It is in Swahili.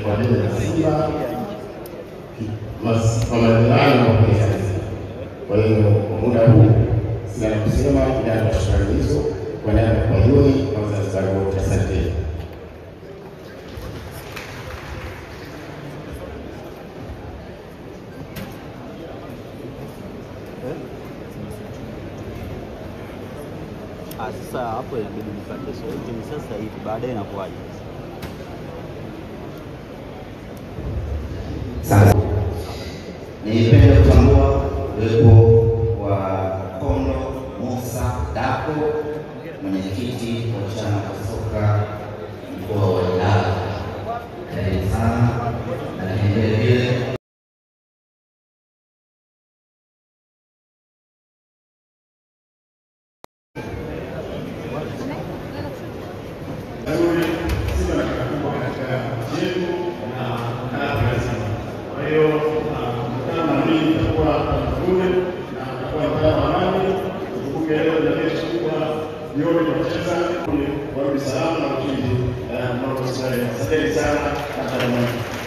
kwa ajili ya Simba kwa mazingira kwa kiasi. Kwa hiyo kwa muda huu sina la kusema ila na shukrani hizo kwa niaba ya Juni na Wazanzibari wote. Asante. Sasa hapo inabidi nipate sauti ni sasa hivi, baadaye inakuwaje? Sasa nipende kutambua uwepo wa Kondo Musa Dako, mwenyekiti wa chama cha soka mkoa wa Ilala. Karibu sana na vile Simba na kikubwa katika yetu na lazima. Kwa hiyo kama mimi nitakuwa mzuri na nitakuwa mtaalamu amani, tukumbuke leo ndio mechi kubwa jioni tunacheza kwa salama na ushindi na mambo sawa. Asante sana na